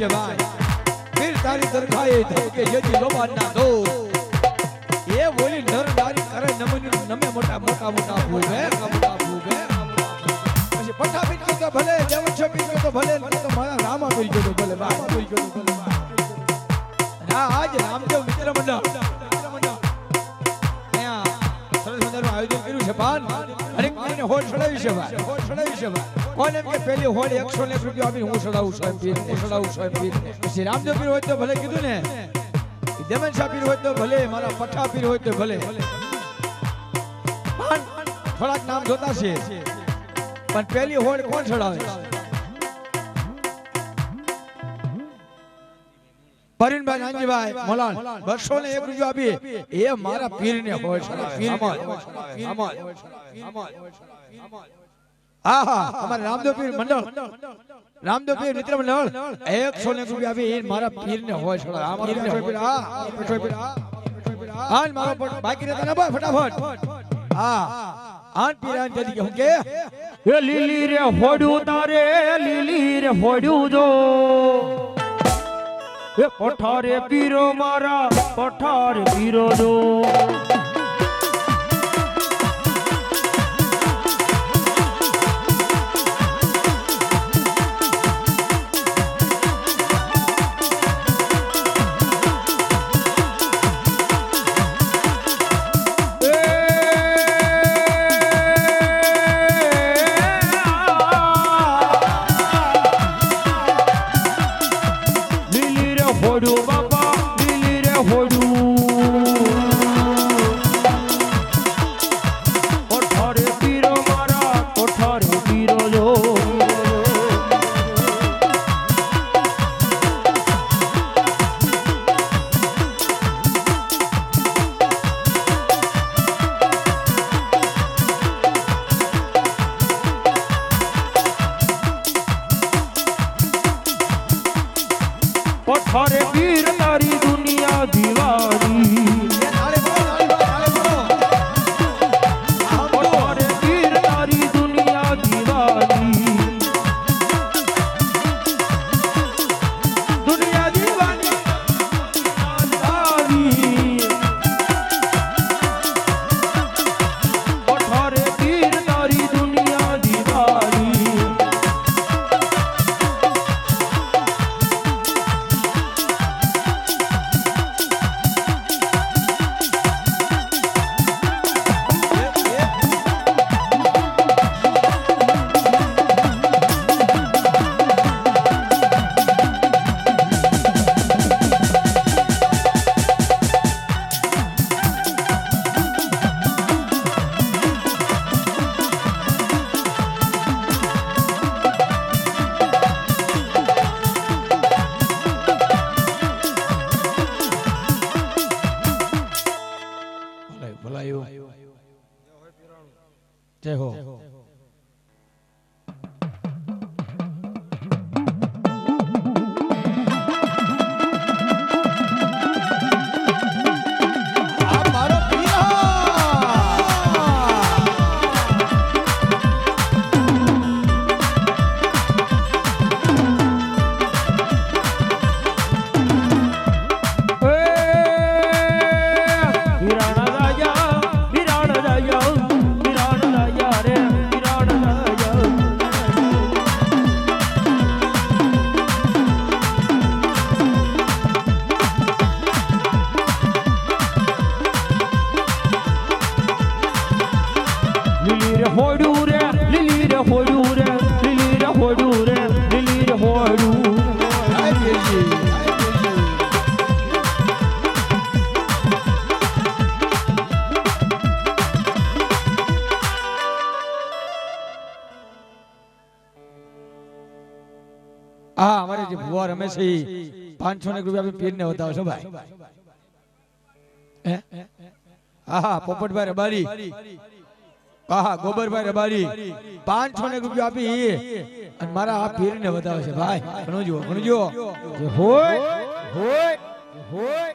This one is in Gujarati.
છે ભાઈ પીર તારી દરખાએ ધમકે જેથી લોબાન ના દો એ બોલી નર નારી કરે નમની નમે મોટા મોટા મોટા ભૂગે પછી પઠા પીર તો ભલે દેવન છે પીર તો ભલે તો મારા રામા પીર તો ભલે રામા પીર તો ભલે ના આજ રામદેવ મિત્ર મંડળ અહીંયા સરસ મજાનું આયોજન કર્યું છે પાન હરેક મહિને હોડ ચડાવી છે ભાઈ હોડ ચડાવી છે ભાઈ કોણ એમ કે પહેલી હોડ 101 રૂપિયા આપીને હું ચડાવું છું પીર હું ચડાવું છું પીર પછી રામદેવ પીર હોય તો ભલે કીધું ને દેવન શાહ પીર હોય તો ભલે મારા પઠા પીર હોય તો ભલે પણ થોડાક નામ જોતા છે પણ પહેલી હોડ કોણ ચડાવે પરિણભાઈ નાનજીભાઈ મોલાન 201 રૂપિયા આપી એ મારા પીરને હોય છે આહા અમારા રામદેવ પીર મંડળ રામદેવ પીર મિત્ર મંડળ 101 રૂપિયા આપી એ મારા પીરને હોય છે આ પીરને હા મારો બાકી રહેતા ના ભાઈ ફટાફટ હા આન પીરાન તરીકે હું કે એ લીલી રે હોડ્યું તારે લીલી રે હોડ્યું જો એ પઠારે પીરો મારા પઠારે પીરો જો पठारे पीर तारी दुनिया दीवानी पठारे पीर तारी दुनिया दीवानी दुनिया दीवानी पठारे पीर तारी दुनिया दीवानी जय हो हाँ हमारे जो बुआ रमेश ही 500 रुपया भी पीर ने होता है भाई हाँ पोपट भाई रबारी हाँ गोबर भाई रबारी 500 रुपया भी मारा आप पीर ने बताओ भाई घणो जो होय होय होय